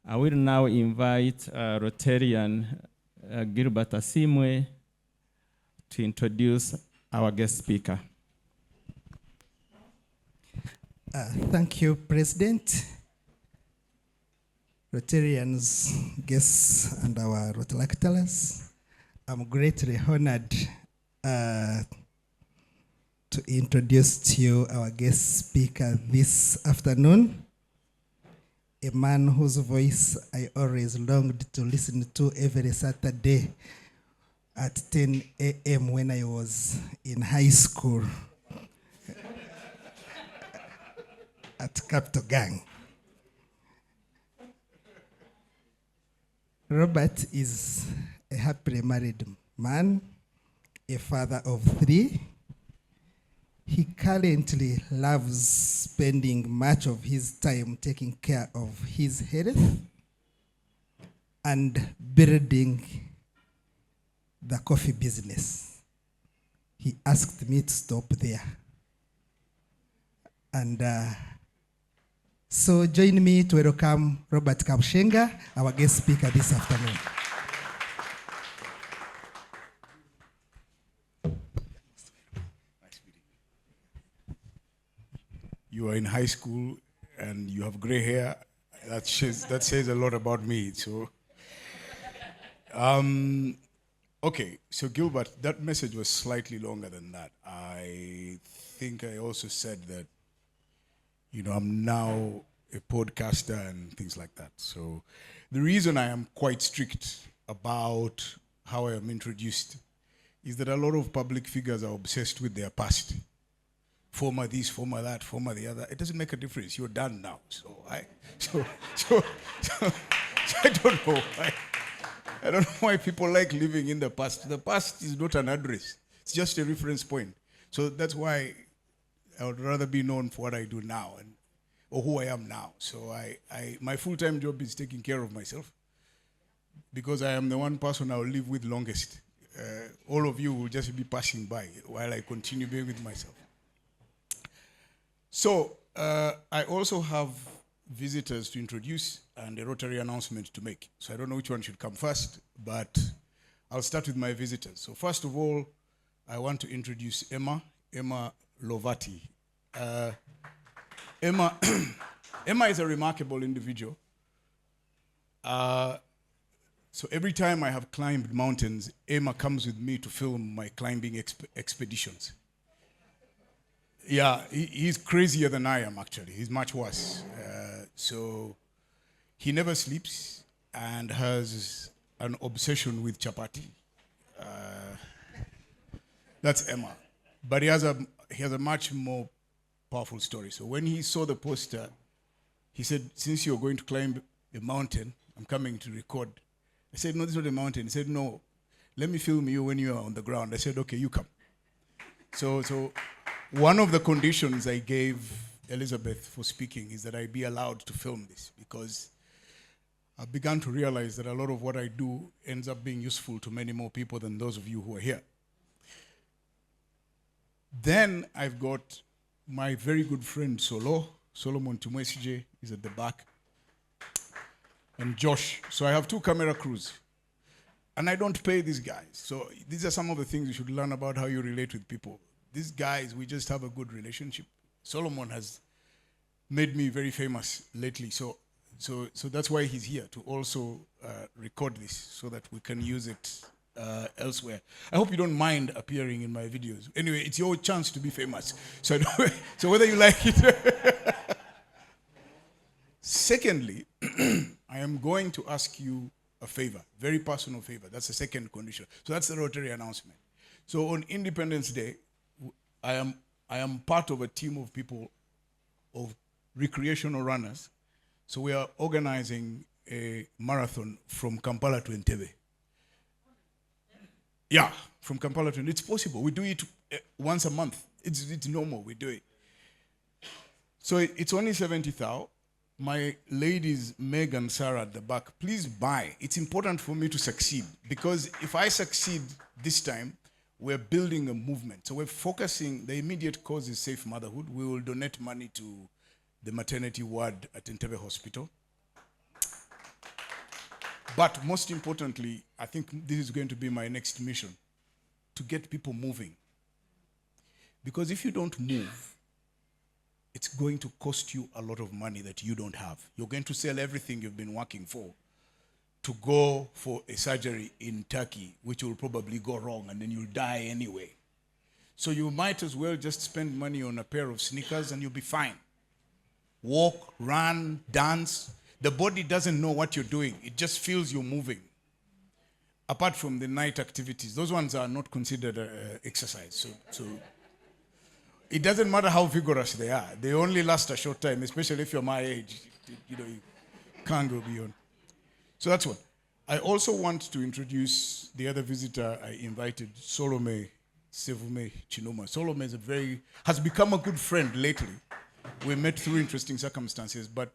I will now invite Rotarian Gilbert Asimwe to introduce our guest speaker. Thank you, President. Rotarians, guests, and our Rotalactors, I'm greatly honored to introduce to you our guest speaker this afternoon, a man whose voice I always longed to listen to every Saturday at 10 a.m. when I was in high school at Capital Gang. Robert is a happily married man, a father of 3. He currently loves spending much of his time taking care of his health and building the coffee business. He asked me to stop there. And so join me to welcome Robert Kabushenga, our guest speaker this afternoon. You are in high school and you have gray hair. That says a lot about me. So, okay. So Gilbert, that message was slightly longer than that. I think I also said that, you know, I'm now a podcaster and things like that. So the reason I am quite strict about how I am introduced is that a lot of public figures are obsessed with their past. Former this, former that, former the other. It doesn't make a difference. You're done now. So I don't know. I don't know why people like living in the past. The past is not an address. It's just a reference point. So that's why I would rather be known for what I do now or who I am now. So my full-time job is taking care of myself because I am the one person I will live with longest. All of you will just be passing by while I continue being with myself. So I also have visitors to introduce and a Rotary announcement to make. So I don't know which one should come first, but I'll start with my visitors. So first of all, I want to introduce Emma Lovati. Emma is a remarkable individual. So every time I have climbed mountains, Emma comes with me to film my climbing expeditions. Yeah, he's crazier than I am, actually. He's much worse. So he never sleeps and has an obsession with chapati. That's Emma. But he has a much more powerful story. So when he saw the poster, he said, since you're going to climb a mountain, I'm coming to record. I said, no, this is not a mountain. He said, no, let me film you when you are on the ground. I said, okay, you come. So one of the conditions I gave Elizabeth for speaking is that I be allowed to film this because I've begun to realize that a lot of what I do ends up being useful to many more people than those of you who are here. Then I've got my very good friend Solomon Tumwesije is at the back, and Josh. So I have 2 camera crews. And I don't pay these guys. So these are some of the things you should learn about how you relate with people. These guys, we just have a good relationship. Solomon has made me very famous lately. So that's why he's here, to also record this so that we can use it elsewhere. I hope you don't mind appearing in my videos. Anyway, it's your chance to be famous. So whether you like it. Secondly, I am going to ask you a favor, very personal favor. That's the second condition. So that's the Rotary announcement. So on Independence Day, I am part of a team of people, of recreational runners. So we are organizing a marathon from Kampala to Entebbe. Yeah, from Kampala to Entebbe. It's possible. We do it once a month. It's normal. We do it. So it's only 70,000. My ladies, Meg and Sarah at the back, please buy. It's important for me to succeed because if I succeed this time, we're building a movement. So we're focusing, the immediate cause is safe motherhood. We will donate money to the maternity ward at Entebbe Hospital. But most importantly, I think this is going to be my next mission, to get people moving. Because if you don't move, it's going to cost you a lot of money that you don't have. You're going to sell everything you've been working for to go for a surgery in Turkey, which will probably go wrong, and then you'll die anyway. So you might as well just spend money on a pair of sneakers and you'll be fine. Walk, run, dance. The body doesn't know what you're doing. It just feels you're moving. Apart from the night activities, those ones are not considered exercise. So it doesn't matter how vigorous they are. They only last a short time, especially if you're my age. You can't go beyond. So that's one. I also want to introduce the other visitor I invited, Salome Sevume Chinoma. Salome has become a good friend lately. We met through interesting circumstances, but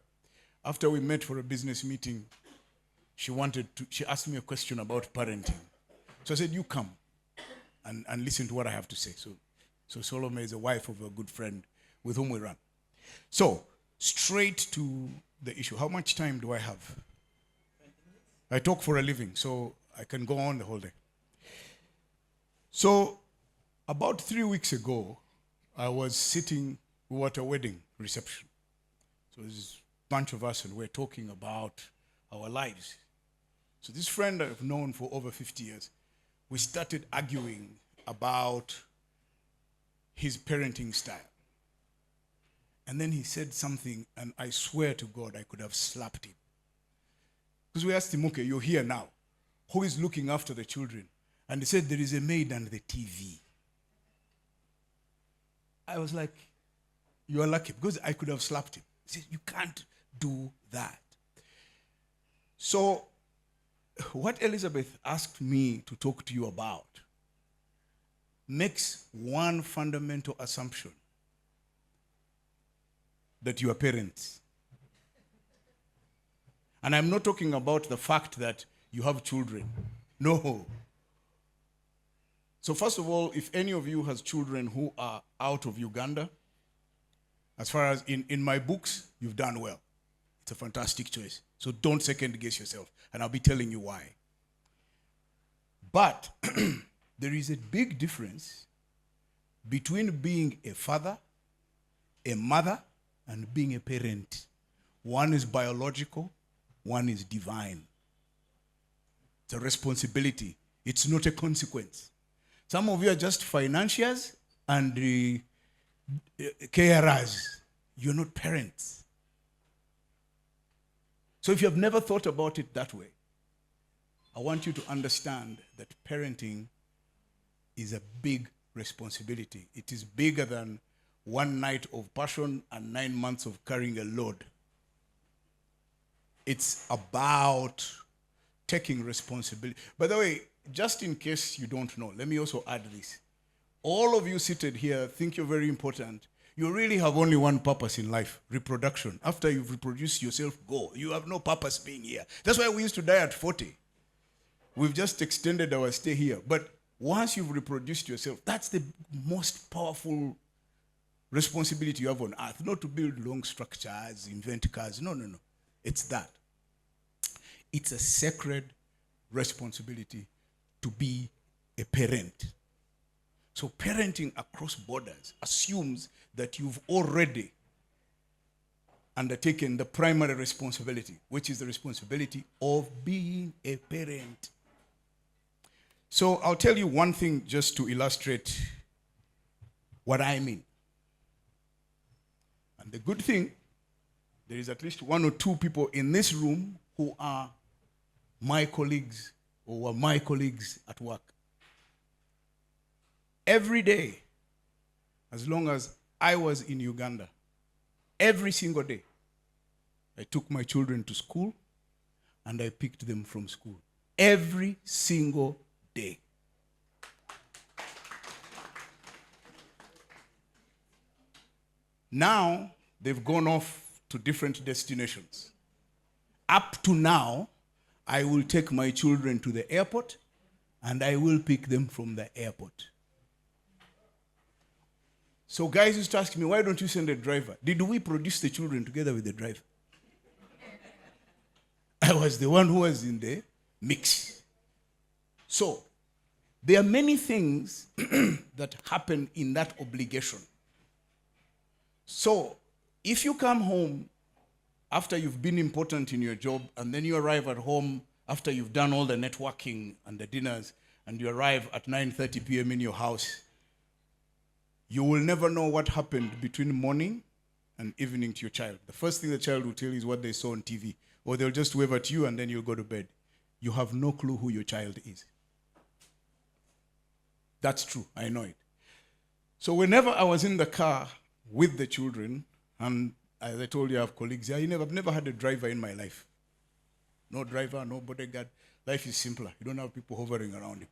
after we met for a business meeting, she asked me a question about parenting. So I said, you come and listen to what I have to say. So Salome is the wife of a good friend with whom we run. So, straight to the issue. How much time do I have? I talk for a living, so I can go on the whole day. So, about 3 weeks ago, I was sitting, we were at a wedding reception. So there's a bunch of us and we're talking about our lives. So this friend I've known for over 50 years, we started arguing about his parenting style. And then he said something, and I swear to God, I could have slapped him. Because we asked him, okay, you're here now. Who is looking after the children? And he said, there is a maid and the TV. I was like, you are lucky, because I could have slapped him. He said, you can't do that. So, what Elizabeth asked me to talk to you about makes one fundamental assumption, that you are parents. And I'm not talking about the fact that you have children. No. So first of all, if any of you has children who are out of Uganda, as far as in my books, you've done well. It's a fantastic choice. So don't second guess yourself. And I'll be telling you why. But there is a big difference between being a father, a mother, and being a parent. One is biological, one is divine. It's a responsibility. It's not a consequence. Some of you are just financiers and carers. You're not parents. So if you have never thought about it that way, I want you to understand that parenting is a big responsibility. It is bigger than one night of passion and 9 months of carrying a load. It's about taking responsibility. By the way, just in case you don't know, let me also add this. All of you seated here think you're very important. You really have only one purpose in life, reproduction. After you've reproduced yourself, go. You have no purpose being here. That's why we used to die at 40. We've just extended our stay here. But once you've reproduced yourself, that's the most powerful responsibility you have on earth. Not to build long structures, invent cars. No. It's that. It's a sacred responsibility to be a parent. So parenting across borders assumes that you've already undertaken the primary responsibility, which is the responsibility of being a parent. So I'll tell you one thing just to illustrate what I mean. And the good thing, there is at least one or two people in this room who are my colleagues or were my colleagues at work. Every day, as long as I was in Uganda, every single day, I took my children to school and I picked them from school. Every single day. Now, they've gone off to different destinations. Up to now, I will take my children to the airport and I will pick them from the airport. So guys used to ask me, why don't you send a driver? Did we produce the children together with the driver? I was the one who was in the mix. So, there are many things that happen in that obligation. So, if you come home after you've been important in your job, and then you arrive at home after you've done all the networking and the dinners, and you arrive at 9:30 p.m. in your house, you will never know what happened between morning and evening to your child. The first thing the child will tell you is what they saw on TV, or they'll just wave at you and then you'll go to bed. You have no clue who your child is. That's true, I know it. So whenever I was in the car with the children, and as I told you, I have colleagues here, I've never had a driver in my life. No driver, no bodyguard. Life is simpler. You don't have people hovering around you.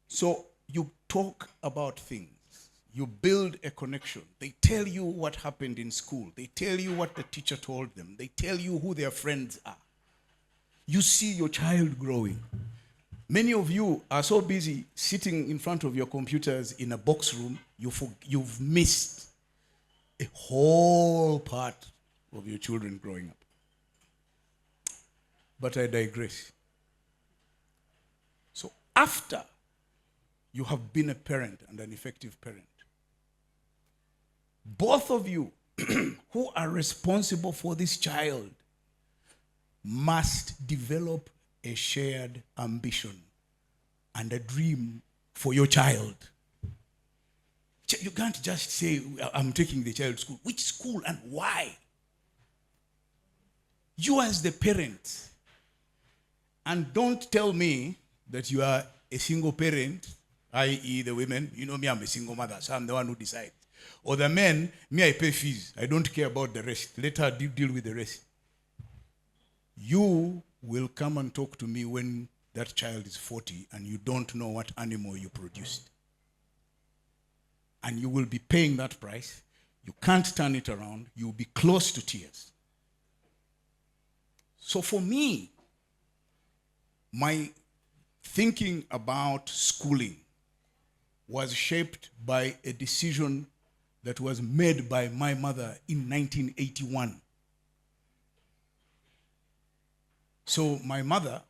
So you talk about things. You build a connection. They tell you what happened in school. They tell you what the teacher told them. They tell you who their friends are. You see your child growing. Many of you are so busy sitting in front of your computers in a box room, you've missed a whole part of your children growing up. But I digress. So after you have been a parent and an effective parent, both of you who are responsible for this child must develop a shared ambition and a dream for your child. You can't just say, I'm taking the child to school. Which school and why? You as the parent, and don't tell me that you are a single parent, i.e. the women, you know me, I'm a single mother, so I'm the one who decides. Or the men, me, I pay fees. I don't care about the rest. Let her deal with the rest. You will come and talk to me when that child is 40 and you don't know what animal you produced. And you will be paying that price. You can't turn it around. You'll be close to tears. So for me, my thinking about schooling was shaped by a decision that was made by my mother in 1981. So my mother,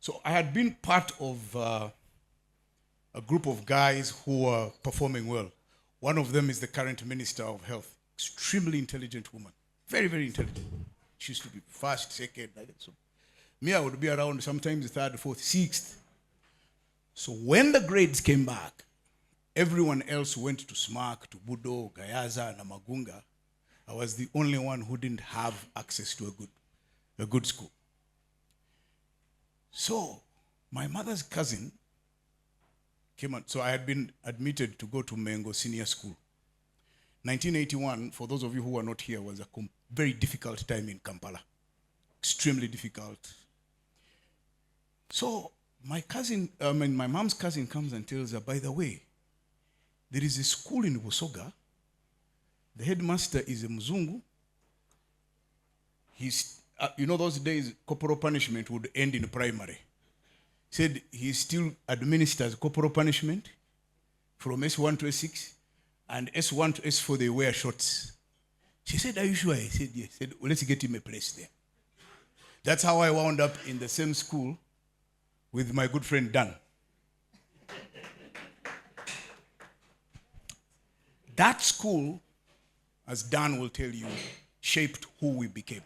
so I had been part of a group of guys who were performing well. One of them is the current Minister of Health, extremely intelligent woman, very, very intelligent. She used to be first, second, like that. So me, I would be around sometimes third, fourth, sixth. So when the grades came back, everyone else went to SMARC, to Budo, Gayaza, and Amagunga. I was the only one who didn't have access to a good school. So my mother's cousin came on. So I had been admitted to go to Mengo Senior School. 1981, for those of you who are not here, was a very difficult time in Kampala. Extremely difficult. So my mom's cousin comes and tells her, by the way, there is a school in Busoga. The headmaster is a Mzungu. He's, you know, those days, corporal punishment would end in primary. Said he still administers corporal punishment from S1 to S6, and S1 to S4 they wear shorts. She said, are you sure? I said, yes. Said, well, let's get him a place there. That's how I wound up in the same school with my good friend Dan. That school, as Dan will tell you, shaped who we became.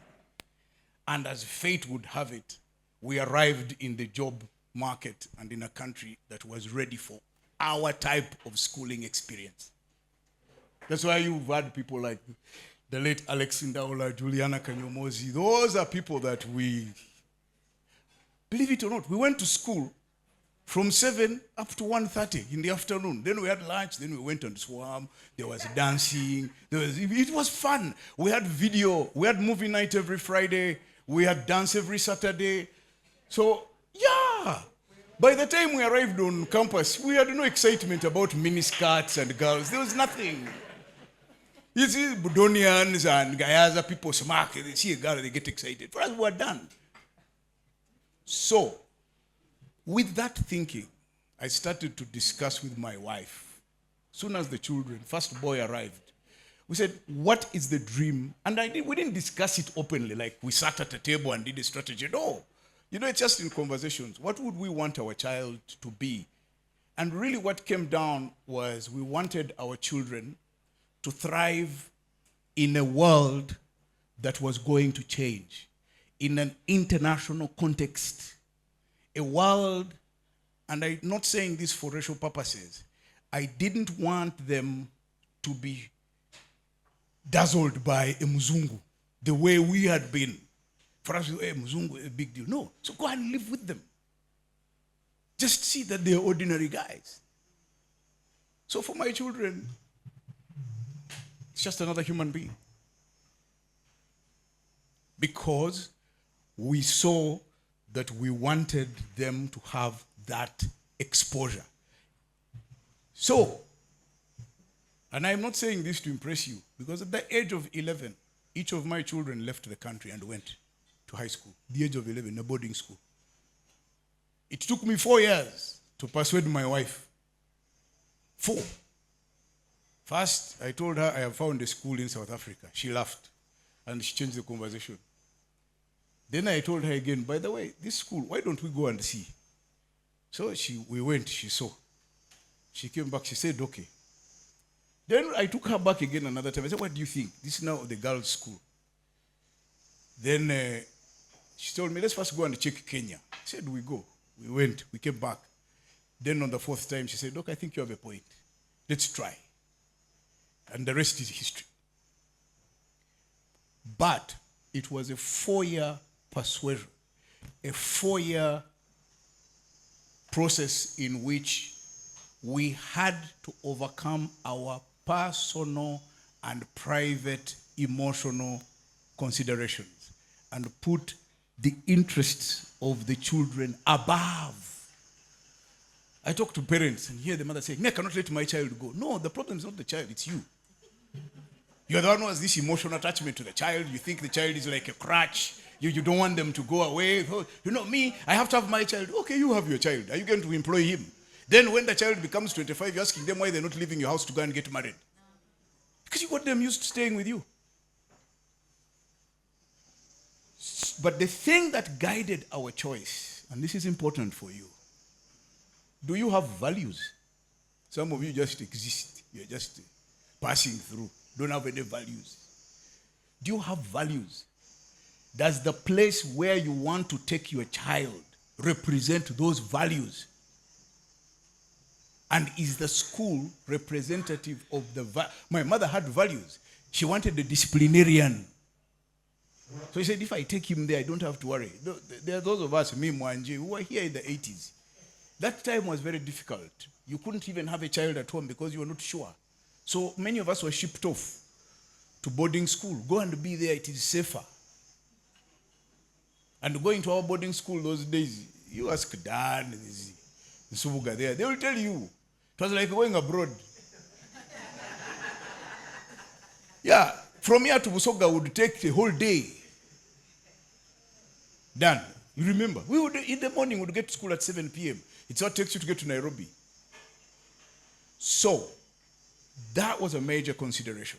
And as fate would have it, we arrived in the job market and in a country that was ready for our type of schooling experience. That's why you've had people like the late Alex Ndaola, Juliana Kanyomozi. Those are people that we, believe it or not, we went to school from 7 up to 1:30 in the afternoon. Then we had lunch, then we went on Swarm, there was dancing, it was fun. We had video, we had movie night every Friday, we had dance every Saturday. So, yeah. By the time we arrived on campus, we had no excitement about miniskirts and girls. There was nothing. You see Budonians and Gayaza, people smack, they see a girl, they get excited. For us, we were done. So, with that thinking, I started to discuss with my wife. Soon as the children, first boy arrived, We said, what is the dream? And we didn't discuss it openly, like we sat at a table and did a strategy. No. You know, it's just in conversations. What would we want our child to be? And really what came down was we wanted our children to thrive in a world that was going to change, in an international context. A world, and I'm not saying this for racial purposes, I didn't want them to be dazzled by a Mzungu, the way we had been. For us, hey, Mzungu is a big deal. No, so go and live with them. Just see that they're ordinary guys. So for my children, it's just another human being. Because we saw that we wanted them to have that exposure. So, and I'm not saying this to impress you, because at the age of 11, each of my children left the country and went to high school. The age of 11, a boarding school. It took me 4 years to persuade my wife. 4. First, I told her I have found a school in South Africa. She laughed, and she changed the conversation. Then I told her again, by the way, this school, why don't we go and see? So we went, she saw. She came back, she said, okay. Then I took her back again another time. I said, what do you think? This is now the girls' school. Then she told me, let's first go and check Kenya. I said, we go. We went, we came back. Then on the 4th time, she said, look, I think you have a point. Let's try. And the rest is history. But it was a 4-year persuasion, a 4-year process in which we had to overcome our personal and private emotional considerations and put the interests of the children above. I talk to parents and hear the mother say, I cannot let my child go. No, the problem is not the child, it's you. You're the one who has this emotional attachment to the child. You think the child is like a crutch. You don't want them to go away. You know, me, I have to have my child. Okay, you have your child. Are you going to employ him? Then when the child becomes 25, you're asking them why they're not leaving your house to go and get married. Because you got them used to staying with you. But the thing that guided our choice, and this is important for you, do you have values? Some of you just exist. You're just passing through. Don't have any values. Do you have values? Does the place where you want to take your child represent those values? And is the school representative of the my mother had values. She wanted a disciplinarian. So he said, if I take him there, I don't have to worry. There are those of us, me, Mwanje, who were here in the 80s. That time was very difficult. You couldn't even have a child at home because you were not sure. So many of us were shipped off to boarding school. Go and be there, it is safer. And going to our boarding school those days, you ask Dan, the Subuga there, they will tell you. It was like going abroad. Yeah, from here to Busoga would take the whole day. Dan, you remember? We would, in the morning, we would get to school at 7 p.m. It's what takes you to get to Nairobi. So, that was a major consideration.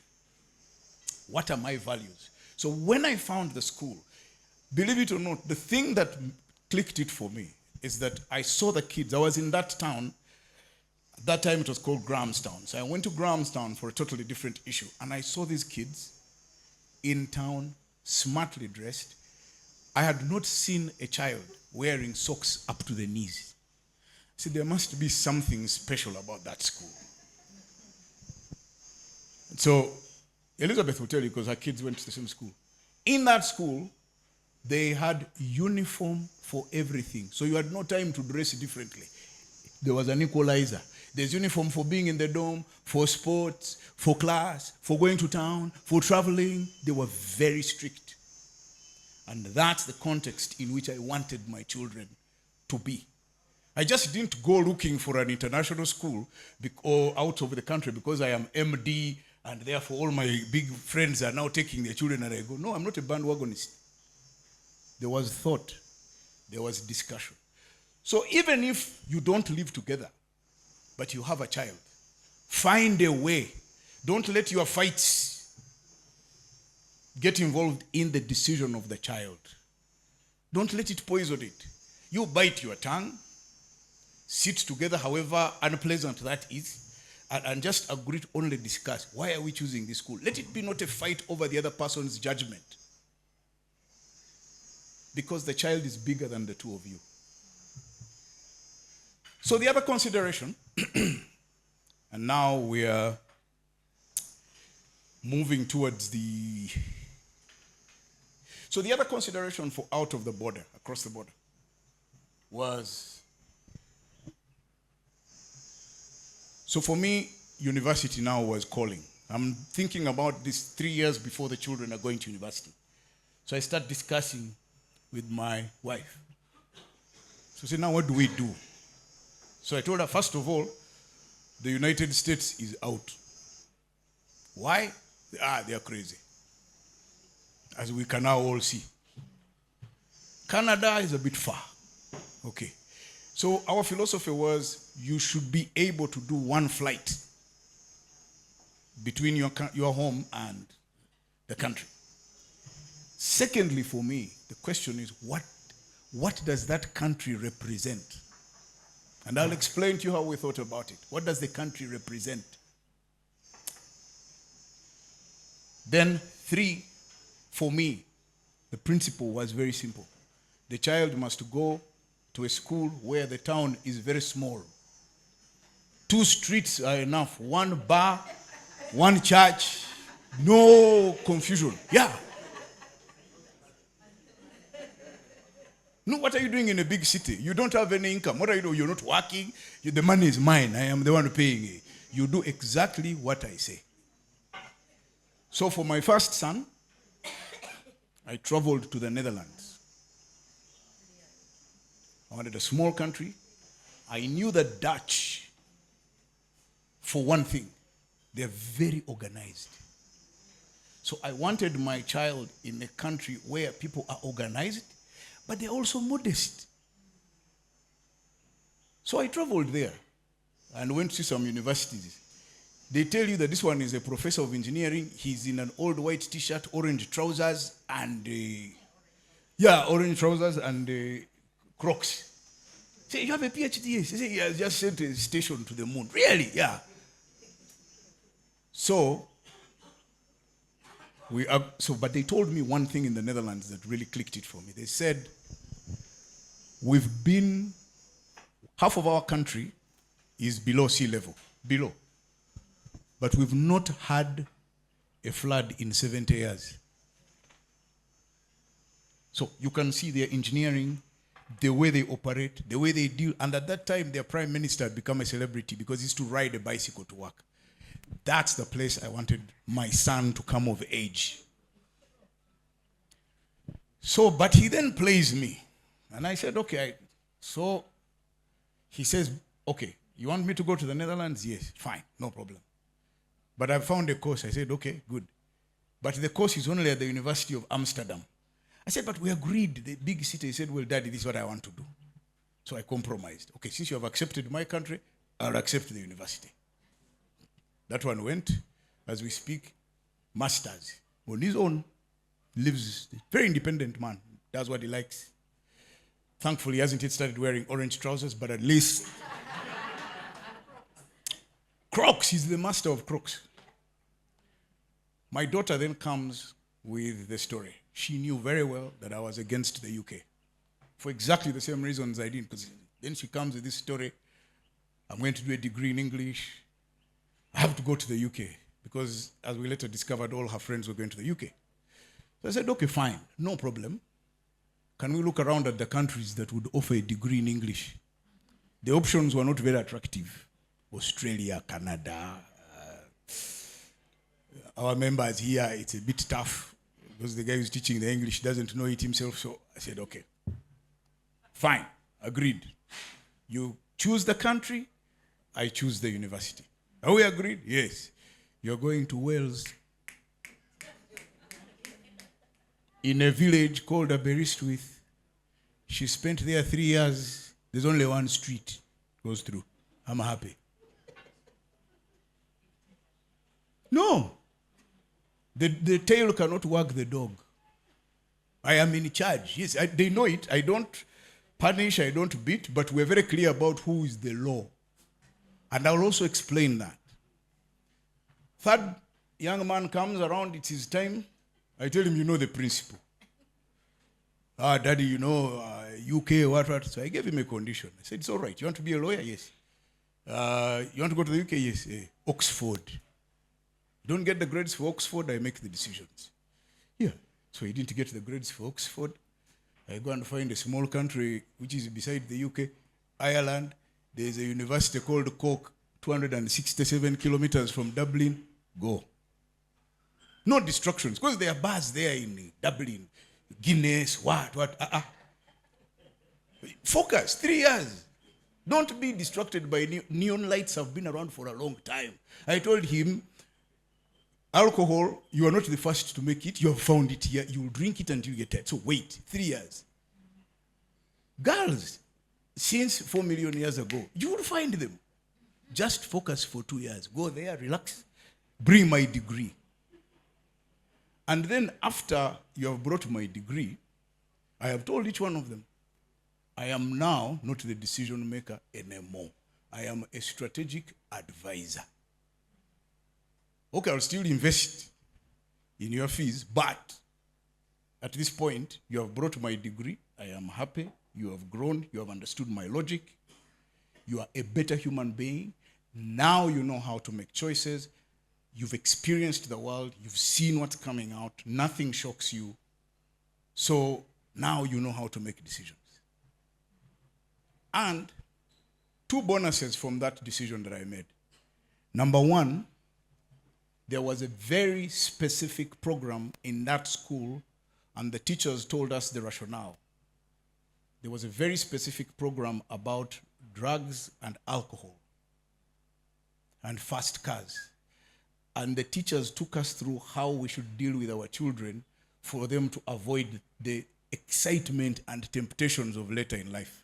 What are my values? So when I found the school, believe it or not, the thing that clicked it for me is that I saw the kids. I was in that town. At that time, it was called Grahamstown. So I went to Grahamstown for a totally different issue. And I saw these kids in town, smartly dressed. I had not seen a child wearing socks up to the knees. I said, there must be something special about that school. So Elizabeth will tell you because her kids went to the same school. In that school, they had uniform for everything. So you had no time to dress differently. There was an equalizer. There's uniform for being in the dorm, for sports, for class, for going to town, for traveling. They were very strict. And that's the context in which I wanted my children to be. I just didn't go looking for an international school or out of the country because I am MD and therefore all my big friends are now taking their children and I go, no, I'm not a bandwagonist. There was thought. There was discussion. So even if you don't live together, but you have a child, find a way. Don't let your fights get involved in the decision of the child. Don't let it poison it. You bite your tongue, sit together, however unpleasant that is, and just agree to only discuss, why are we choosing this school? Let it be not a fight over the other person's judgment. Because the child is bigger than the two of you. So the other consideration, and now we are moving towards so the other consideration for out of the border, across the border, was, so for me, university now was calling. I'm thinking about this 3 years before the children are going to university. So I start discussing with my wife. So I said, now what do we do? So I told her, first of all, the United States is out. Why? They are crazy. As we can now all see. Canada is a bit far. Okay. So our philosophy was, you should be able to do one flight between your home and the country. Secondly, for me, the question is, what does that country represent? And I'll explain to you how we thought about it. What does the country represent? Then 3, for me, the principle was very simple. The child must go to a school where the town is very small. 2 streets are enough. 1 bar, 1 church, no confusion. Yeah. No, what are you doing in a big city? You don't have any income. What are you doing? You're not working. The money is mine. I am the one paying it. You do exactly what I say. So for my first son, I traveled to the Netherlands. I wanted a small country. I knew the Dutch, for one thing, they're very organized. So I wanted my child in a country where people are organized, but they're also modest. So I traveled there and went to some universities. They tell you that this one is a professor of engineering. He's in an old white t-shirt, orange trousers, and orange trousers and Crocs. Say, you have a PhD? Yes. He said, he has just sent a station to the moon. Really? Yeah. So but they told me one thing in the Netherlands that really clicked it for me. They said, half of our country is below sea level, below. But we've not had a flood in 70 years. So you can see their engineering, the way they operate, the way they deal. And at that time, their prime minister had become a celebrity because he used to ride a bicycle to work. That's the place I wanted my son to come of age. So, but he then plays me. And I said, okay. So he says, okay, you want me to go to the Netherlands? Yes, fine, no problem. But I found a course. I said, okay, good. But the course is only at the University of Amsterdam. I said, but we agreed, the big city. He said, well, Daddy, this is what I want to do. So I compromised. Okay, since you have accepted my country, I'll accept the university. That one went, as we speak, masters. On his own, lives, very independent man, does what he likes. Thankfully, he hasn't yet started wearing orange trousers, but at least Crocs, he's the master of Crocs. My daughter then comes with the story. She knew very well that I was against the UK for exactly the same reasons I did. Because then she comes with this story. I'm going to do a degree in English. I have to go to the UK because, as we later discovered, all her friends were going to the UK. So I said, okay, fine, no problem. Can we look around at the countries that would offer a degree in English? The options were not very attractive. Australia, Canada. Our members here, it's a bit tough because the guy who's teaching the English doesn't know it himself. So I said, okay, fine, agreed. You choose the country, I choose the university. Are we agreed? Yes. You're going to Wales in a village called Aberystwyth. She spent there 3 years. There's only one street goes through. I'm happy. No. The tail cannot wag the dog. I am in charge. Yes, they know it. I don't punish, I don't beat, but we're very clear about who is the law. And I'll also explain that. Third young man comes around, it's his time. I tell him, you know the principle. Daddy, you know, UK, what. So I gave him a condition. I said, it's all right. You want to be a lawyer? Yes. You want to go to the UK? Yes. Oxford. You don't get the grades for Oxford, I make the decisions. Yeah. So he didn't get the grades for Oxford. I go and find a small country which is beside the UK, Ireland. There's a university called Cork, 267 kilometers from Dublin. Go. No distractions, because there are bars there in Dublin, Guinness, what. Focus, 3 years. Don't be distracted by neon lights have been around for a long time. I told him, alcohol, you are not the first to make it. You have found it here. You will drink it until you get tired. So wait, 3 years. Girls, since 4 million years ago, you will find them. Just focus for 2 years. Go there, relax, bring my degree. And then after you have brought my degree, I have told each one of them, I am now not the decision maker anymore. I am a strategic advisor. Okay, I'll still invest in your fees, but at this point, you have brought my degree. I am happy. You have grown. You have understood my logic. You are a better human being. Now you know how to make choices. You've experienced the world. You've seen what's coming out. Nothing shocks you. So now you know how to make decisions. And 2 bonuses from that decision that I made. Number 1, there was a very specific program in that school, and the teachers told us the rationale. There was a very specific program about drugs and alcohol and fast cars. And the teachers took us through how we should deal with our children for them to avoid the excitement and temptations of later in life.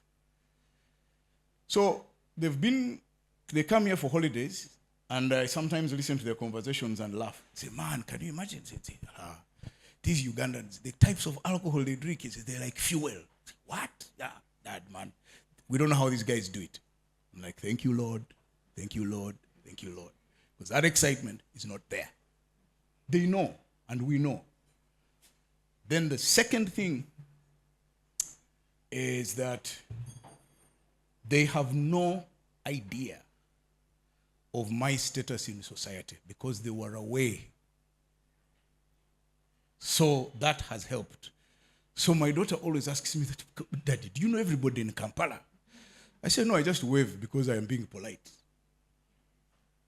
So they come here for holidays, and I sometimes listen to their conversations and laugh. Say, man, can you imagine? These Ugandans, the types of alcohol they drink, they're like fuel. What? Yeah, Dad, man. We don't know how these guys do it. I'm like, thank you, Lord. Thank you, Lord. Thank you, Lord. Because that excitement is not there. They know, and we know. Then the second thing is that they have no idea of my status in society because they were away. So that has helped. So my daughter always asks me, Daddy, do you know everybody in Kampala? I said, no, I just wave because I am being polite.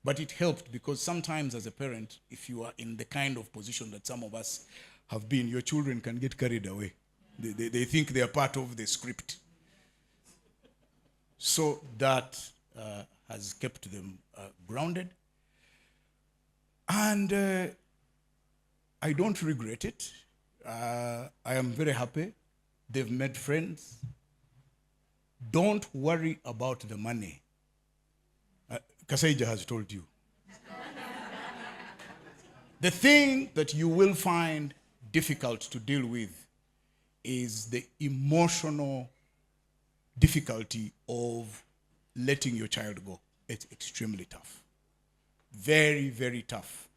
But it helped because sometimes as a parent, if you are in the kind of position that some of us have been, your children can get carried away. They think they are part of the script. So that has kept them grounded. And I don't regret it. I am very happy. They've made friends. Don't worry about the money. Kasaija has told you. The thing that you will find difficult to deal with is the emotional difficulty of letting your child go. It's extremely tough. Very, very tough.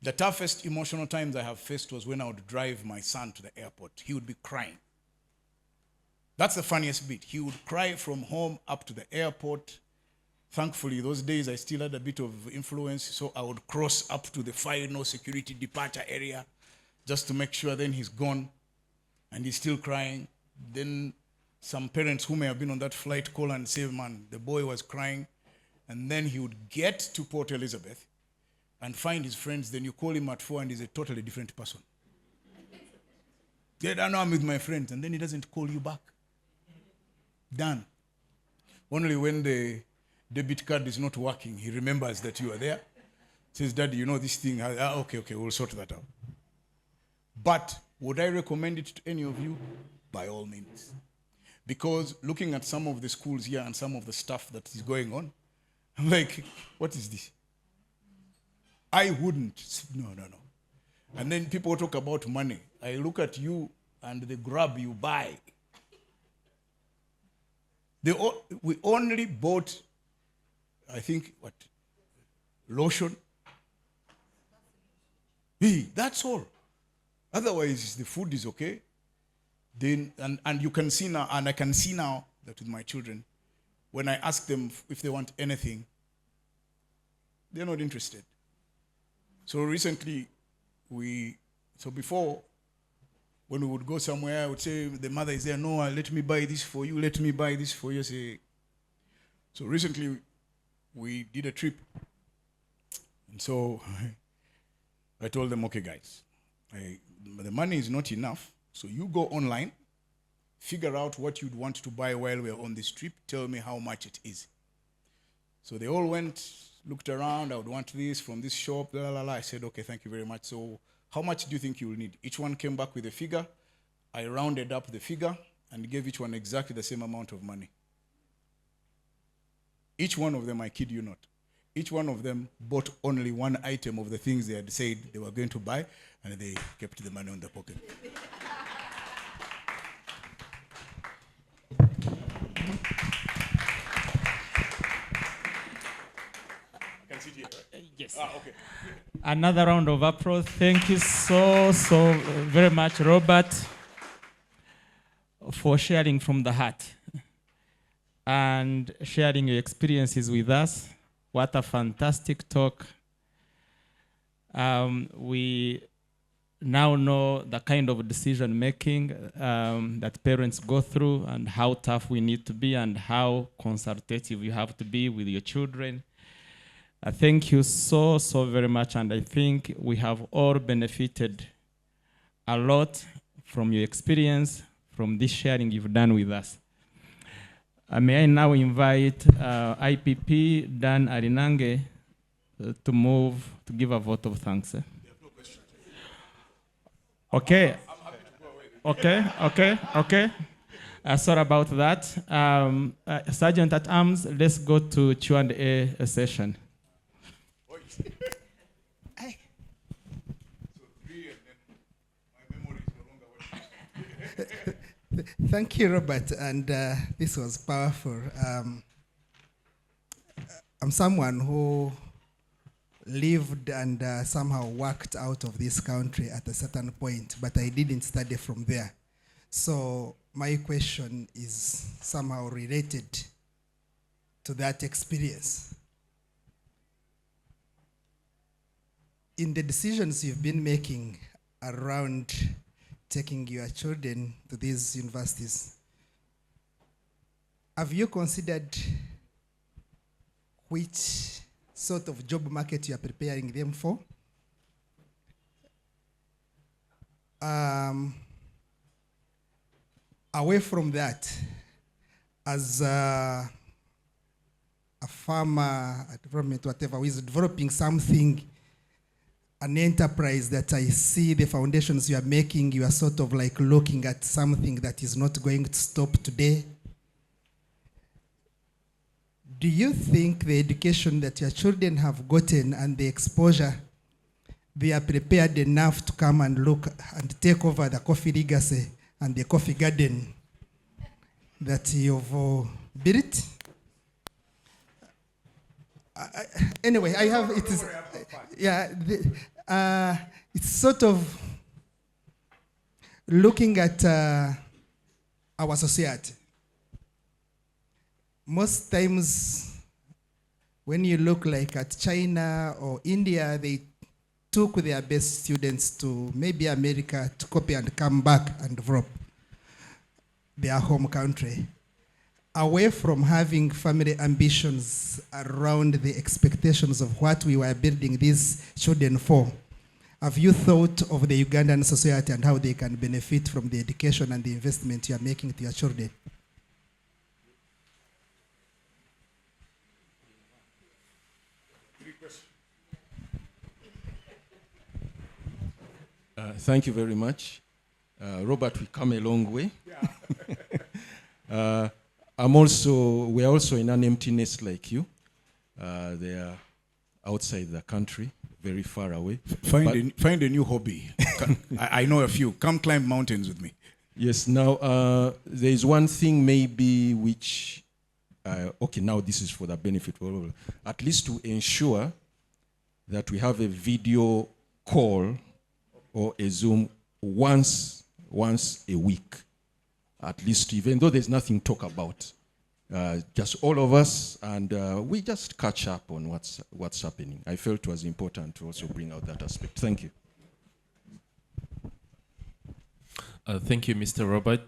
The toughest emotional times I have faced was when I would drive my son to the airport. He would be crying. That's the funniest bit. He would cry from home up to the airport. Thankfully, those days I still had a bit of influence, so I would cross up to the final security departure area just to make sure then he's gone and he's still crying. Then some parents who may have been on that flight call and say, man, the boy was crying. And then he would get to Port Elizabeth and find his friends. Then you call him at 4 and he's a totally different person. Yeah, I know I'm with my friends. And then he doesn't call you back. Done. Only when the debit card is not working, he remembers that you are there. Says, Daddy, you know this thing. Okay, we'll sort that out. But would I recommend it to any of you? By all means. Because looking at some of the schools here and some of the stuff that is going on, I'm like, what is this? I wouldn't. No. And then people talk about money. I look at you and the grab you buy. We only bought, I think, what? Lotion. That's all. Otherwise, the food is okay. Then, and you can see now, and I can see now that with my children, when I ask them if they want anything, they're not interested. So recently, before, when we would go somewhere, I would say, the mother is there, no, let me buy this for you, let me buy this for you. So recently, we did a trip. And so I told them, okay, guys, the money is not enough. So you go online, figure out what you'd want to buy while we're on this trip, tell me how much it is. So they all went, looked around, I would want this from this shop, la, la, la. I said, okay, thank you very much. So how much do you think you'll need? Each one came back with a figure. I rounded up the figure and gave each one exactly the same amount of money. Each one of them, I kid you not, each one of them bought only one item of the things they had said they were going to buy, and they kept the money on their pocket. Yes. Okay. Another round of applause. Thank you so very much, Robert, for sharing from the heart and sharing your experiences with us. What a fantastic talk. We now know the kind of decision making that parents go through and how tough we need to be and how consultative you have to be with your children. Thank you so very much, and I think we have all benefited a lot from your experience, from this sharing you've done with us. May I now invite IPP Dan Arinange to move to give a vote of thanks. There are no questions. Okay. I'm happy to go away. Okay. Sorry about that. Sergeant at Arms, let's go to Q&A session. So 3, and then my memory is no longer what it used to be. Thank you, Robert, and this was powerful. I'm someone who lived and somehow worked out of this country at a certain point, but I didn't study from there. So my question is somehow related to that experience. In the decisions you've been making around taking your children to these universities, have you considered which sort of job market you are preparing them for? Away from that, as a farmer, a development, whatever, who is developing something, an enterprise that I see the foundations you are making, you are sort of like looking at something that is not going to stop today. Do you think the education that your children have gotten and the exposure, they are prepared enough to come and look and take over the coffee legacy and the coffee garden that you've built? Anyway, I have, it is, yeah, it's sort of looking at our society. Most times, when you look like at China or India, they took their best students to maybe America to copy and come back and develop their home country. Away from having family ambitions around the expectations of what we were building these children for, have you thought of the Ugandan society and how they can benefit from the education and the investment you are making to your children? Thank you very much. Robert, we come a long way. Yeah. We're also in an empty nest like you. They are outside the country, very far away. Find a new hobby. I know a few. Come climb mountains with me. Yes, now there is one thing maybe which, okay, now this is for the benefit of all, at least to ensure that we have a video call or a Zoom once a week, at least, even though there's nothing to talk about. Just all of us, and we just catch up on what's happening. I felt it was important to also bring out that aspect. Thank you. Thank you, Mr. Robert.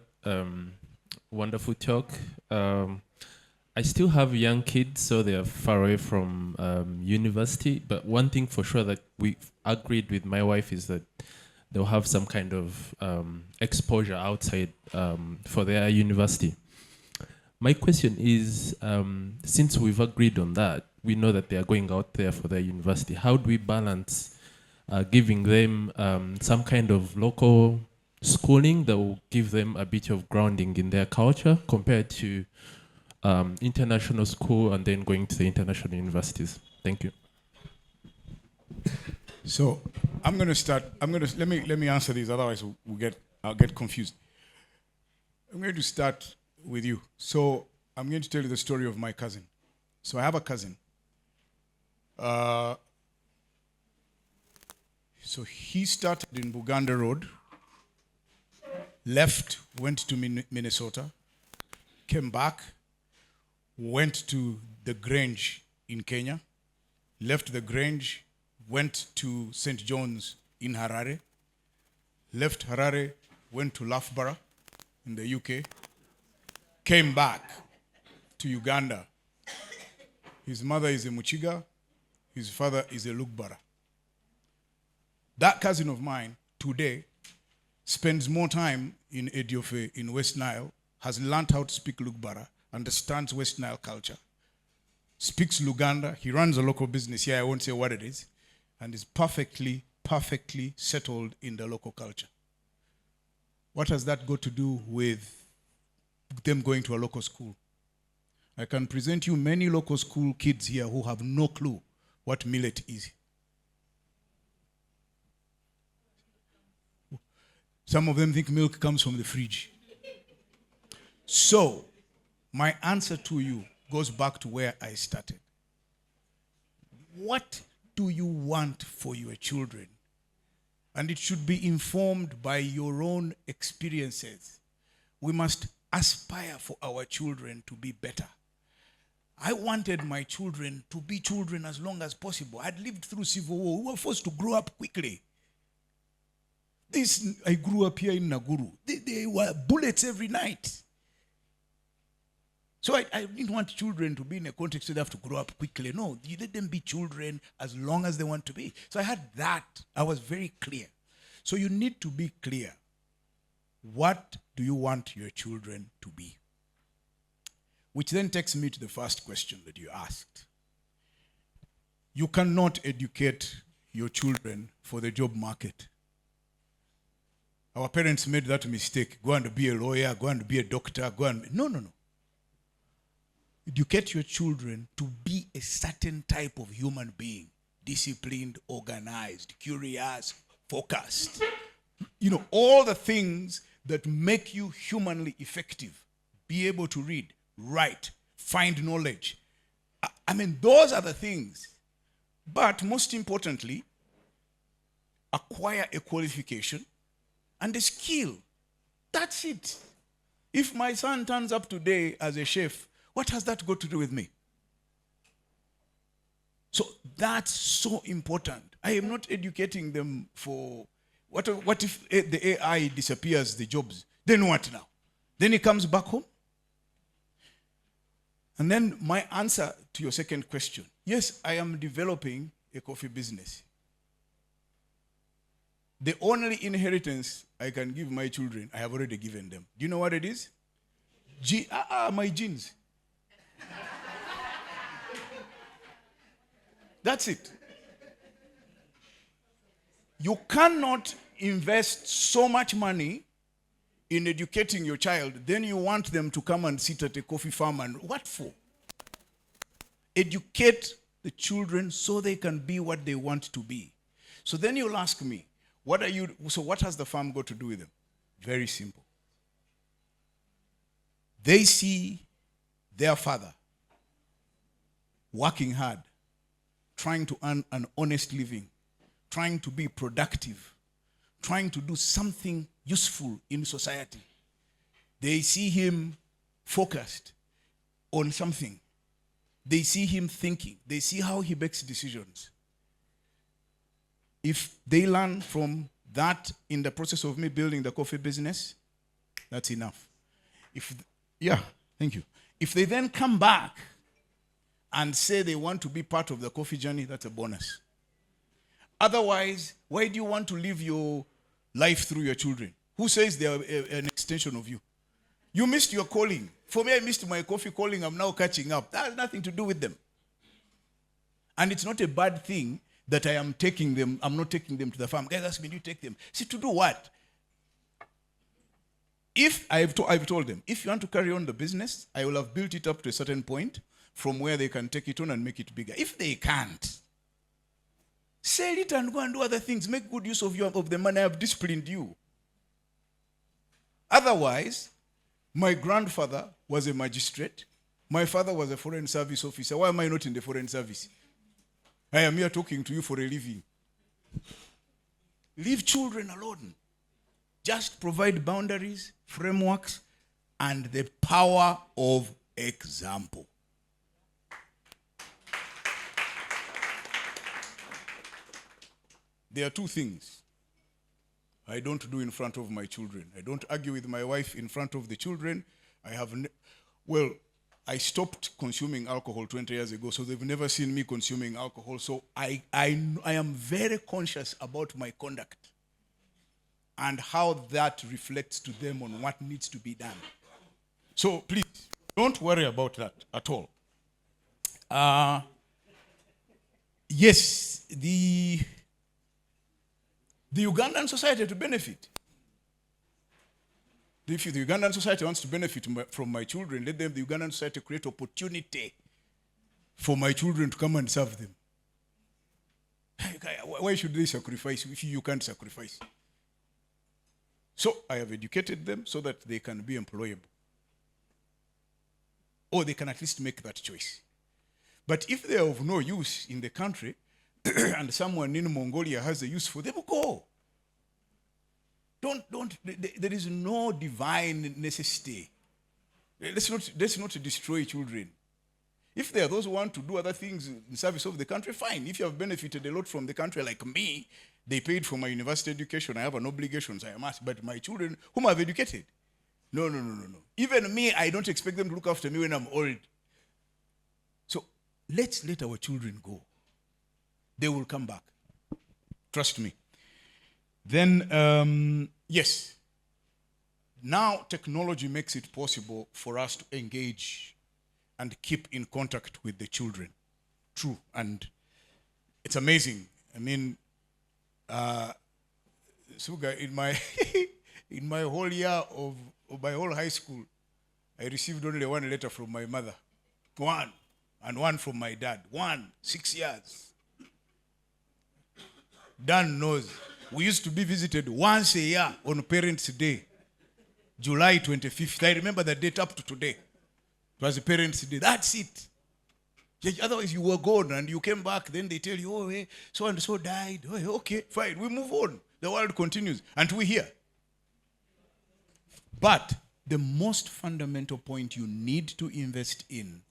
Wonderful talk. I still have young kids, so they are far away from university. But one thing for sure that we agreed with my wife is that they'll have some kind of exposure outside for their university. My question is, since we've agreed on that, we know that they are going out there for their university. How do we balance giving them some kind of local schooling that will give them a bit of grounding in their culture compared to international school and then going to the international universities? Thank you. So I'm going to start. Let me answer these. Otherwise, I'll get confused. I'm going to start with you. So I'm going to tell you the story of my cousin. So I have a cousin. So he started in Buganda Road, left, went to Minnesota, came back, went to the Grange in Kenya, left the Grange, went to St. John's in Harare, left Harare, went to Loughborough in the UK, came back to Uganda. His mother is a Muchiga, his father is a Lugbara. That cousin of mine today spends more time in Ethiopia, in West Nile, has learned how to speak Lugbara, understands West Nile culture, speaks Luganda, he runs a local business here, I won't say what it is, and is perfectly settled in the local culture. What has that got to do with them going to a local school? I can present you many local school kids here who have no clue what millet is. Some of them think milk comes from the fridge. So, my answer to you goes back to where I started. What do you want for your children? And it should be informed by your own experiences. We must aspire for our children to be better. I wanted my children to be children as long as possible. I'd lived through civil war. We were forced to grow up quickly. I grew up here in Naguru. They were bullets every night. So I didn't want children to be in a context where they have to grow up quickly. No, you let them be children as long as they want to be. So I had that. I was very clear. So you need to be clear. What do you want your children to be? Which then takes me to the first question that you asked. You cannot educate your children for the job market. Our parents made that mistake. Go and be a lawyer, go and be a doctor, No. Educate your children to be a certain type of human being. Disciplined, organized, curious, focused. You know, all the things that make you humanly effective. Be able to read, write, find knowledge. I mean, those are the things. But most importantly, acquire a qualification and a skill. That's it. If my son turns up today as a chef, what has that got to do with me? So that's so important. I am not educating them for, what if the AI disappears the jobs? Then what now? Then he comes back home? And then my answer to your second question. Yes, I am developing a coffee business. The only inheritance I can give my children, I have already given them. Do you know what it is? My genes. That's it. You cannot invest so much money in educating your child, then you want them to come and sit at a coffee farm and what for? Educate the children so they can be what they want to be. So then you'll ask me, So what has the farm got to do with them? Very simple. They see their father working hard, trying to earn an honest living, trying to be productive, trying to do something useful in society. They see him focused on something. They see him thinking. They see how he makes decisions. If they learn from that in the process of me building the coffee business, that's enough. Thank you. If they then come back and say they want to be part of the coffee journey, that's a bonus. Otherwise, why do you want to live your life through your children? Who says they are an extension of you? You missed your calling. For me, I missed my coffee calling. I'm now catching up. That has nothing to do with them. And it's not a bad thing that I am taking them. I'm not taking them to the farm. Guys ask me, do you take them? See, to do what? If I've told them, if you want to carry on the business, I will have built it up to a certain point from where they can take it on and make it bigger. If they can't, sell it and go and do other things. Make good use of the money. I have disciplined you. Otherwise, my grandfather was a magistrate. My father was a foreign service officer. Why am I not in the foreign service? I am here talking to you for a living. Leave children alone. Just provide boundaries, frameworks, and the power of example. There are two things I don't do in front of my children. I don't argue with my wife in front of the children. I stopped consuming alcohol 20 years ago, so they've never seen me consuming alcohol. So I am very conscious about my conduct and how that reflects to them on what needs to be done. So please, don't worry about that at all. Yes, the Ugandan society to benefit. If the Ugandan society wants to benefit from my children, let them, the Ugandan society, create opportunity for my children to come and serve them. Why should they sacrifice if you can't sacrifice? So I have educated them so that they can be employable. Or they can at least make that choice. But if they are of no use in the country, and someone in Mongolia has a use for them, go. There is no divine necessity. Let's not destroy children. If there are those who want to do other things in service of the country, fine. If you have benefited a lot from the country like me, they paid for my university education, I have an obligation, so I must. But my children, whom I've educated, no. Even me, I don't expect them to look after me when I'm old. So let's let our children go. They will come back. Trust me. Then, yes. Now technology makes it possible for us to engage and keep in contact with the children. True. And it's amazing. I mean, Suga, in my whole year of my whole high school, I received only one letter from my mother. One. And one from my dad. 6 years. Dan knows. We used to be visited once a year on Parents' Day, July 25th. I remember the date up to today. It was Parents' Day. That's it. Otherwise, you were gone and you came back. Then they tell you, oh, hey, so and so died. Oh, okay, fine. We move on. The world continues until we're here. But the most fundamental point you need to invest in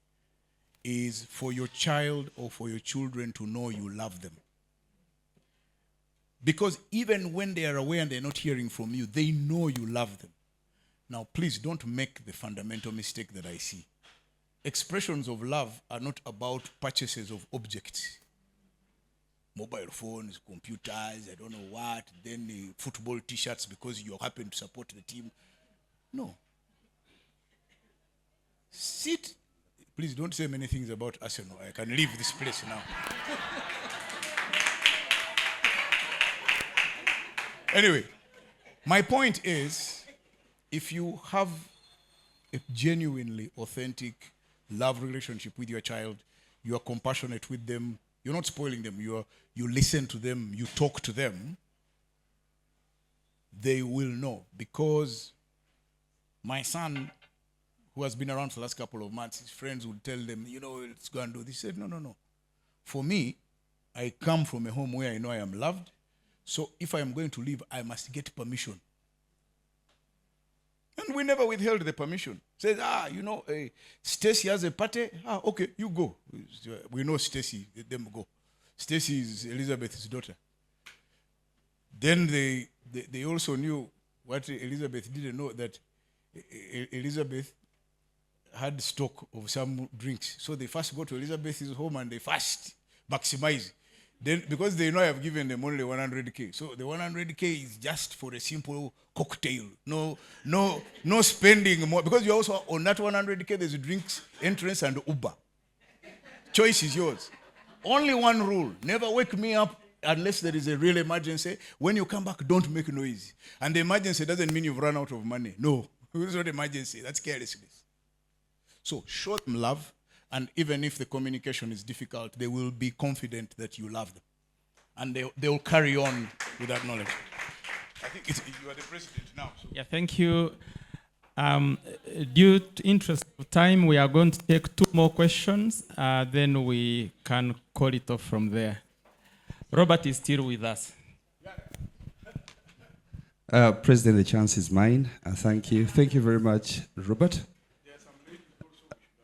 is for your child or for your children to know you love them. Because even when they are away and they're not hearing from you, they know you love them. Now, please don't make the fundamental mistake that I see. Expressions of love are not about purchases of objects. Mobile phones, computers, I don't know what, then the football t-shirts because you happen to support the team. No. Sit. Please don't say many things about Arsenal. I can leave this place now. Anyway, my point is, if you have a genuinely authentic love relationship with your child, you are compassionate with them, you're not spoiling them, you listen to them, you talk to them, they will know. Because my son, who has been around for the last couple of months, his friends would tell them, let's go and do this. He said, no. For me, I come from a home where I know I am loved. So if I am going to leave, I must get permission. And we never withheld the permission. Says, Stacy has a party. Okay, you go. We know Stacy, let them go. Stacy is Elizabeth's daughter. Then they also knew what Elizabeth didn't know, that Elizabeth had stock of some drinks. So they first go to Elizabeth's home and they first maximize. Then, because they know I have given them only 100K. So the 100K is just for a simple cocktail. No spending more. Because you also, on that 100K, there's drinks, entrance, and Uber. Choice is yours. Only one rule. Never wake me up unless there is a real emergency. When you come back, don't make noise. And the emergency doesn't mean you've run out of money. No. It's not emergency. That's carelessness. So show them love. And even if the communication is difficult, they will be confident that you love them. And they will carry on with that knowledge. I think you are the president now. So. Yeah, thank you. Due to interest of time, we are going to take 2 more questions. Then we can call it off from there. Robert is still with us. President, the chance is mine. Thank you. Thank you very much, Robert.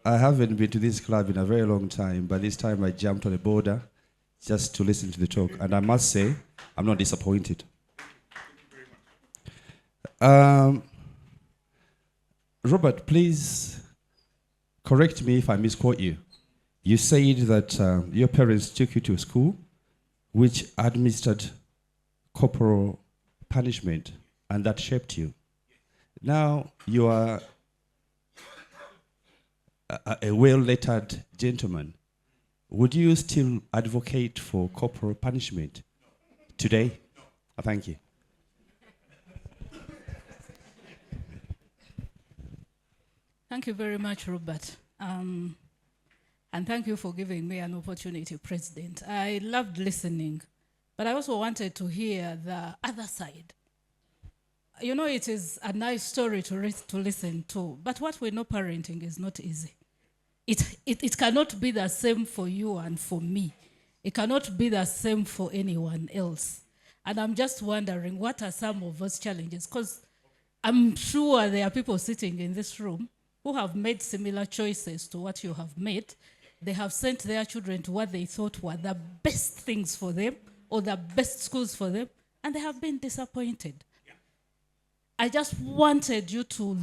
I haven't been to this club in a very long time, but this time I jumped on the border just to listen to the talk. And I must say, I'm not disappointed. Robert, please correct me if I misquote you. You said that your parents took you to a school which administered corporal punishment, and that shaped you. Now you are a well-lettered gentleman. Would you still advocate for corporal punishment today? Thank you. Thank you very much, Robert. And thank you for giving me an opportunity, President. I loved listening, but I also wanted to hear the other side. It is a nice story to listen to, but what we know, parenting is not easy. It cannot be the same for you and for me. It cannot be the same for anyone else. And I'm just wondering, what are some of those challenges? Because I'm sure there are people sitting in this room who have made similar choices to what you have made. They have sent their children to what they thought were the best things for them or the best schools for them, and they have been disappointed. I just wanted you to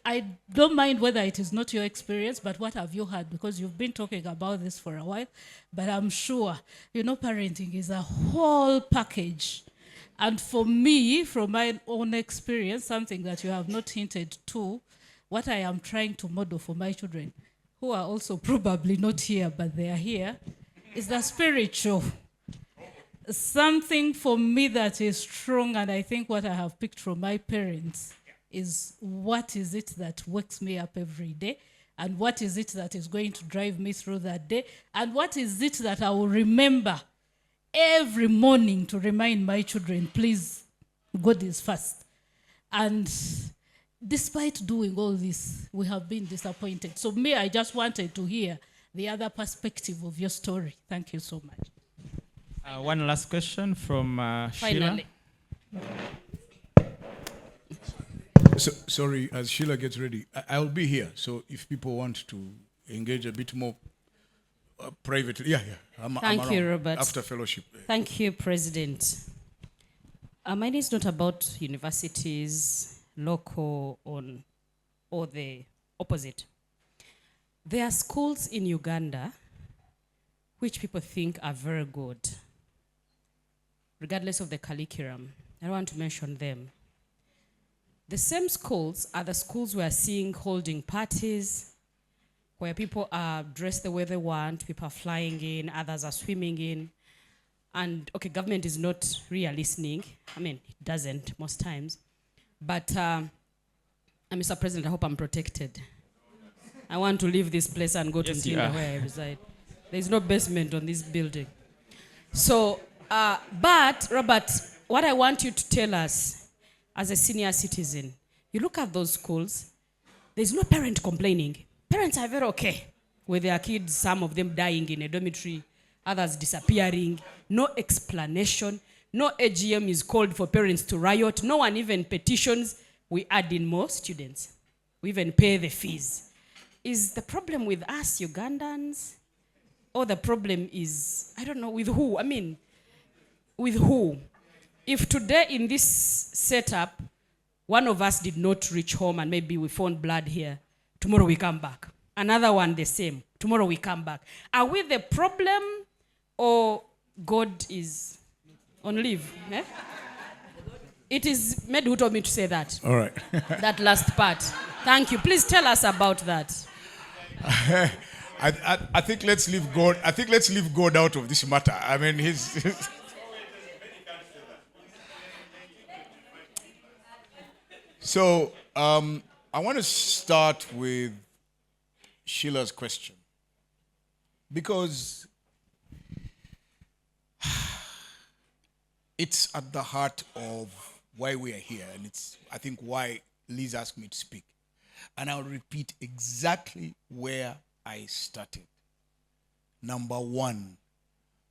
I don't mind whether it is not your experience, but what have you had? Because you've been talking about this for a while, but I'm sure, parenting is a whole package. And for me, from my own experience, something that you have not hinted to, what I am trying to model for my children, who are also probably not here, but they are here, is the spiritual. Something for me that is strong, and I think what I have picked from my parents is, what is it that wakes me up every day, and what is it that is going to drive me through that day, and what is it that I will remember every morning to remind my children, please, God is first. And despite doing all this, we have been disappointed. So I just wanted to hear the other perspective of your story. Thank you so much. One last question from Sheila. Finally. Sorry, as Sheila gets ready, I'll be here. So if people want to engage a bit more privately, I'm Thank you, Robert. After fellowship. Thank you, President. Mine is not about universities, local, or the opposite. There are schools in Uganda which people think are very good, regardless of the curriculum. I don't want to mention them. The same schools are the schools we are seeing holding parties, where people are dressed the way they want, people are flying in, others are swimming in. And, government is not really listening. It doesn't most times. But, Mr. President, I hope I'm protected. I want to leave this place and go to Ntinda, where I reside. There's no basement on this building. So, but, Robert, what I want you to tell us, as a senior citizen, you look at those schools, there's no parent complaining. Parents are very okay with their kids, some of them dying in a dormitory, others disappearing, no explanation, no AGM is called for parents to riot, no one even petitions. We add in more students. We even pay the fees. Is the problem with us Ugandans? Or the problem is, I don't know, with who? I mean, with who? If today in this setup, one of us did not reach home and maybe we found blood here, tomorrow we come back. Another one the same, tomorrow we come back. Are we the problem or God is on leave? Eh? It is Med who told me to say that. All right. That last part. Thank you. Please tell us about that. I think let's leave God. I think let's leave God out of this matter. I mean, he's So I want to start with Sheila's question, because it's at the heart of why we are here, and it's, I think, why Liz asked me to speak. And I'll repeat exactly where I started. Number one,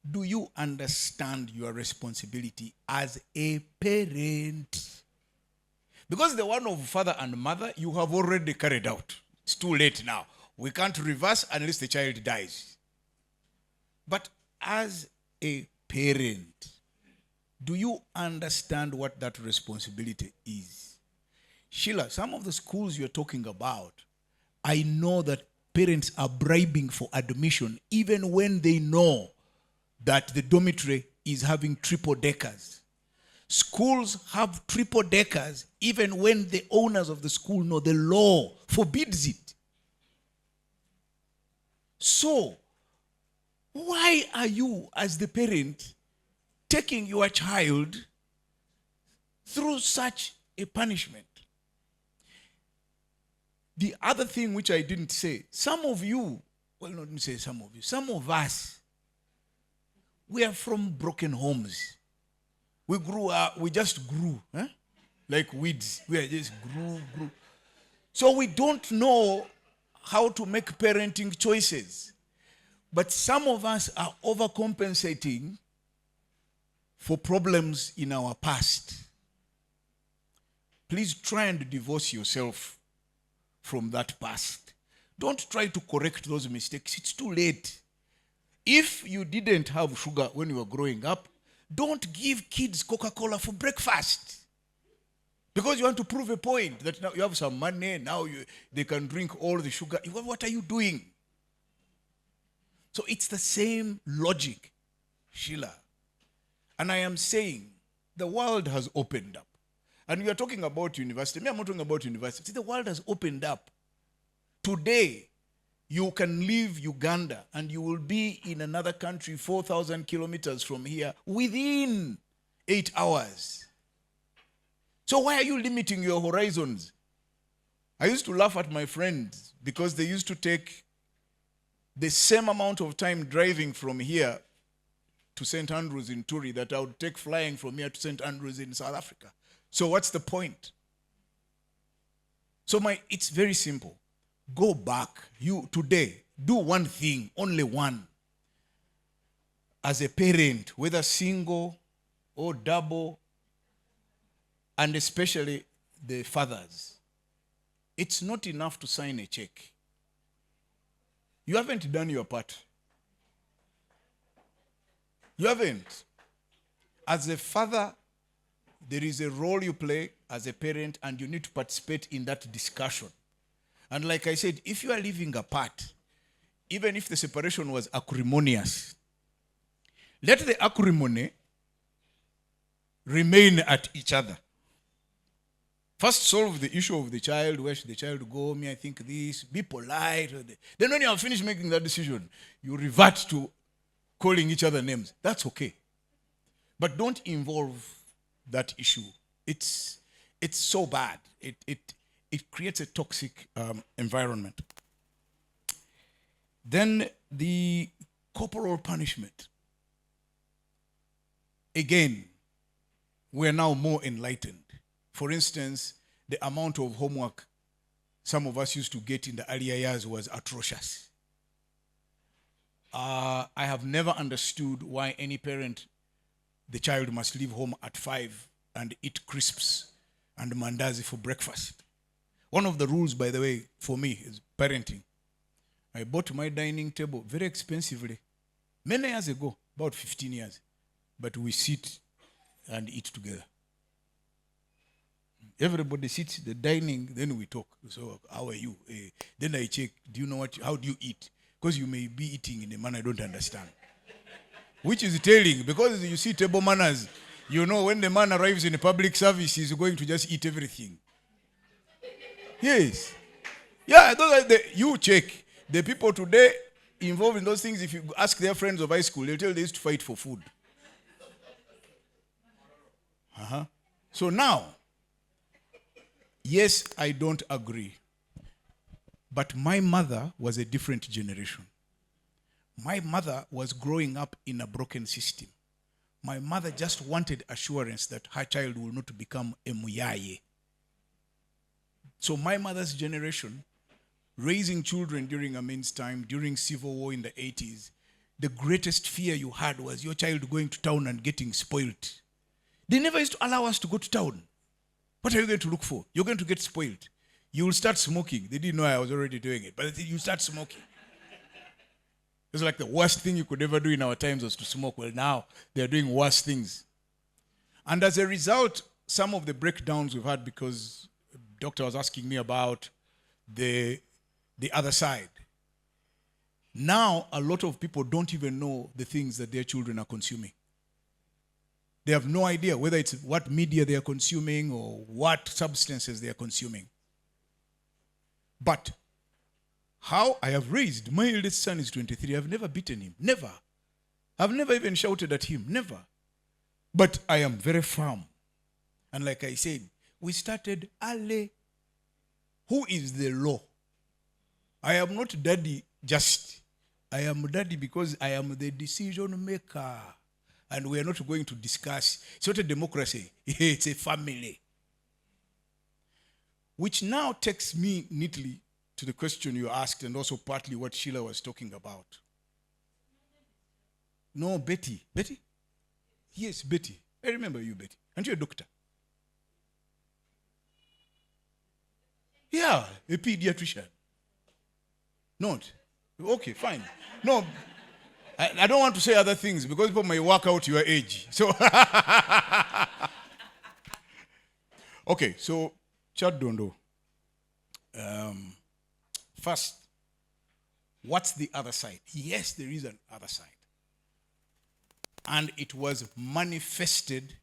do you understand your responsibility as a parent? Because the one of father and mother, you have already carried out. It's too late now. We can't reverse unless the child dies. But as a parent, do you understand what that responsibility is? Sheila, some of the schools you're talking about, I know that parents are bribing for admission even when they know that the dormitory is having triple deckers. Schools have triple deckers even when the owners of the school know the law forbids it. So, why are you, as the parent, taking your child through such a punishment? The other thing which I didn't say, some of you, well, not say some of you, some of us, we are from broken homes. We grew up, we just grew, like weeds. We just grew. So we don't know how to make parenting choices. But some of us are overcompensating for problems in our past. Please try and divorce yourself from that past. Don't try to correct those mistakes. It's too late. If you didn't have sugar when you were growing up, don't give kids Coca-Cola for breakfast. Because you want to prove a point that now you have some money, now they can drink all the sugar. What are you doing? So it's the same logic, Sheila. And I am saying the world has opened up. And we are talking about university. I'm not talking about university. See, the world has opened up. Today, you can leave Uganda and you will be in another country 4,000 kilometers from here within 8 hours. So why are you limiting your horizons? I used to laugh at my friends because they used to take the same amount of time driving from here to St. Andrews in Turi that I would take flying from here to St. Andrews in South Africa. So what's the point? So it's very simple. Go back. You today, do one thing, only one. As a parent, whether single or double, and especially the fathers, it's not enough to sign a check. You haven't done your part. You haven't. As a father, there is a role you play as a parent, and you need to participate in that discussion. And like I said, if you are living apart, even if the separation was acrimonious, let the acrimony remain at each other. First, solve the issue of the child. Where should the child go? I think this. Be polite. Then when you have finished making that decision, you revert to calling each other names. That's okay. But don't involve that issue. It's so bad. It creates a toxic environment. Then the corporal punishment. Again, we're now more enlightened. For instance, the amount of homework some of us used to get in the earlier years was atrocious. I have never understood why any parent, the child must leave home at 5 and eat crisps and mandazi for breakfast. One of the rules, by the way, for me is parenting. I bought my dining table very expensively many years ago, about 15 years. But we sit and eat together. Everybody sits the dining, then we talk. So, how are you? Then I check, do you know how do you eat? Because you may be eating in a manner I don't understand. Which is telling, because you see table manners, you know when the man arrives in a public service, he's going to just eat everything. Yes. Yeah, those are you check. The people today involved in those things, if you ask their friends of high school, they'll tell you they used to fight for food. So now, yes, I don't agree. But my mother was a different generation. My mother was growing up in a broken system. My mother just wanted assurance that her child will not become a muyaye. So my mother's generation, raising children during Amin's time, during civil war in the 80s, the greatest fear you had was your child going to town and getting spoiled. They never used to allow us to go to town. What are you going to look for? You're going to get spoiled. You will start smoking. They didn't know I was already doing it, but you start smoking. It's like the worst thing you could ever do in our times was to smoke. Well, now they're doing worse things. And as a result, some of the breakdowns we've had, because the doctor was asking me about the other side. Now, a lot of people don't even know the things that their children are consuming. They have no idea whether it's what media they are consuming or what substances they are consuming. But how I have raised, my eldest son is 23. I've never beaten him. Never. I've never even shouted at him. Never. But I am very firm. And like I said, we started Ale. Who is the law? I am not daddy just. I am daddy because I am the decision maker. And we are not going to discuss. It's not a democracy. It's a family. Which now takes me neatly to the question you asked and also partly what Sheila was talking about. No, Betty. Betty? Yes, Betty. I remember you, Betty. Aren't you a doctor? Yeah, a pediatrician. Not? Okay, fine. No, I don't want to say other things because people may work out your age. So, okay, so Chad Dondo. First, what's the other side? Yes, there is an other side. And it was manifested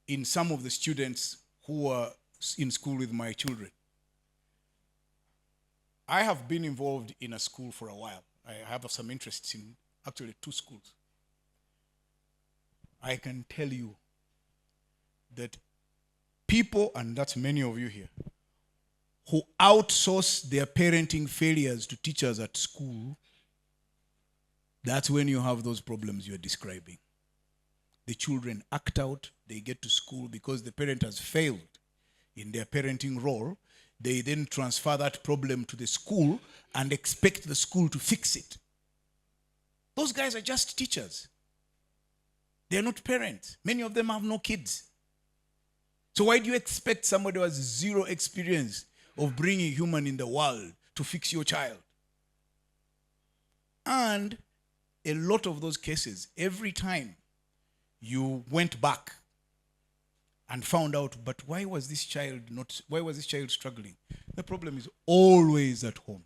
in some of the students who were in school with my children. I have been involved in a school for a while. I have some interests in actually 2 schools. I can tell you that people, and that's many of you here, who outsource their parenting failures to teachers at school, that's when you have those problems you're describing. The children act out, they get to school because the parent has failed in their parenting role. They then transfer that problem to the school and expect the school to fix it. Those guys are just teachers. They're not parents. Many of them have no kids. So why do you expect somebody who has 0 experience of bringing human in the world to fix your child? And a lot of those cases, every time you went back and found out, but why was this child struggling? The problem is always at home.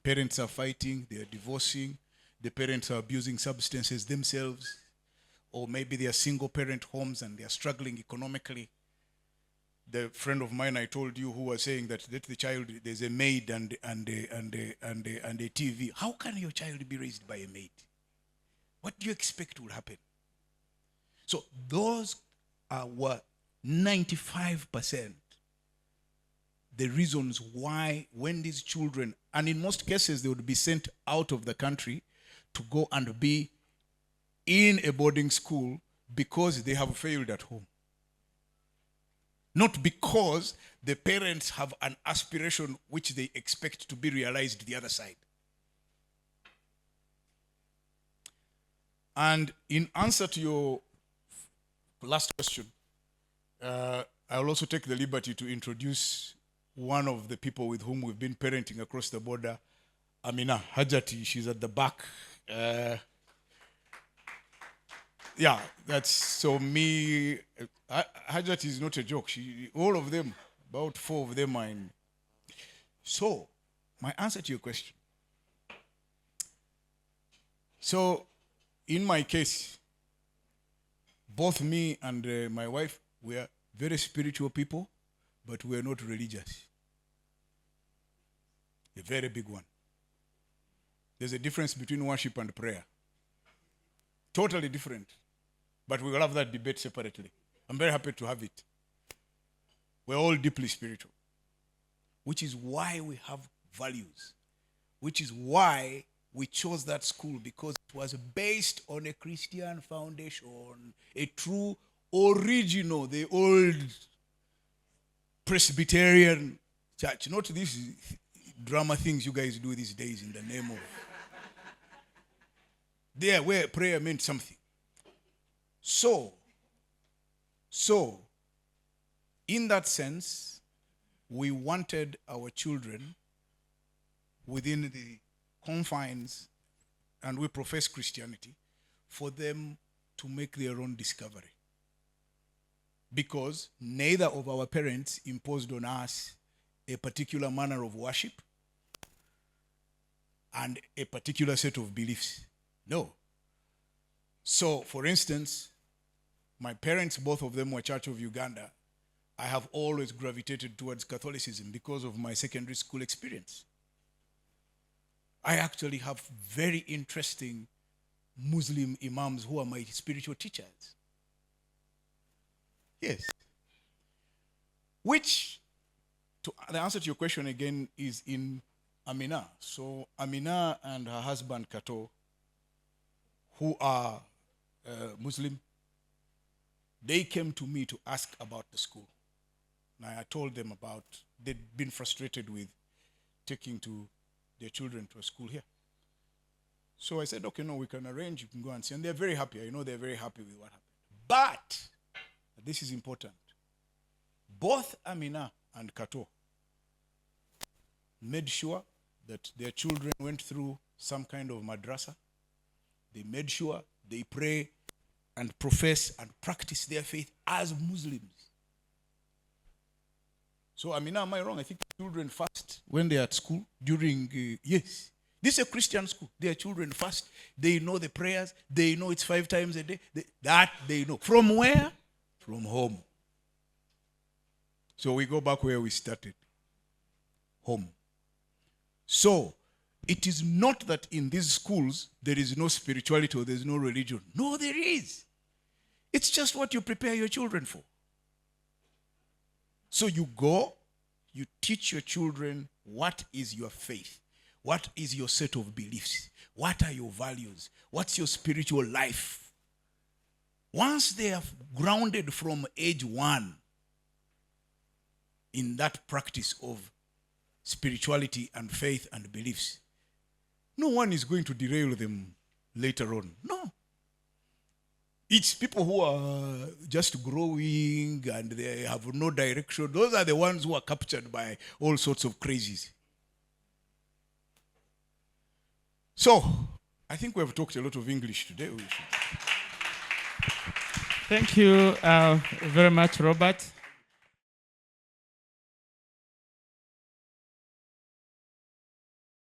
Parents are fighting, they are divorcing, the parents are abusing substances themselves, or maybe they are single parent homes and they are struggling economically. The friend of mine I told you who was saying that the child, there's a maid and a TV. How can your child be raised by a maid? What do you expect will happen? So those were 95% the reasons why when these children, and in most cases they would be sent out of the country to go and be in a boarding school because they have failed at home. not because the parents have an aspiration which they expect to be realized the other side. And in answer to your last question, I'll also take the liberty to introduce one of the people with whom we've been parenting across the border, Amina Hajati. She's at the back. Yeah, that's so me. Hajati is not a joke. All of them, about 4 of them are in. So, my answer to your question. So, in my case, both me and my wife, we are very spiritual people, but we are not religious. A very big one. There's a difference between worship and prayer. Totally different. But we will have that debate separately. I'm very happy to have it. We're all deeply spiritual. Which is why we have values. Which is why we chose that school, because it was based on a Christian foundation, a true original, the old Presbyterian church. Not these drama things you guys do these days in the name of... There, where prayer meant something. So, in that sense, we wanted our children within the confines, and we profess Christianity, for them to make their own discovery. Because neither of our parents imposed on us a particular manner of worship and a particular set of beliefs. No. So, for instance, my parents, both of them were Church of Uganda. I have always gravitated towards Catholicism because of my secondary school experience. I actually have very interesting Muslim imams who are my spiritual teachers. Yes. Which, the answer to your question again, is in Amina. So Amina and her husband Kato, who are Muslim, they came to me to ask about the school. And I told them about, they'd been frustrated with taking their children to a school here. So I said, okay, no, we can arrange, you can go and see. And they're very happy. I know they're very happy with what happened. But, this is important, both Amina and Kato made sure that their children went through some kind of madrasa. They made sure they pray and profess and practice their faith as Muslims. So, Amina, am I wrong? I think children fast when they're at school during, yes. This is a Christian school. Their children fast. They know the prayers. They know it's 5 times a day. That they know. From where? From home. So we go back where we started. Home. So, it is not that in these schools there is no spirituality or there is no religion. No, there is. It's just what you prepare your children for. So you go, you teach your children what is your faith, what is your set of beliefs, what are your values, what's your spiritual life. Once they are grounded from age 1 in that practice of spirituality and faith and beliefs, no one is going to derail them later on. No. It's people who are just growing and they have no direction. Those are the ones who are captured by all sorts of crazies. So, I think we have talked a lot of English today. Thank you very much, Robert.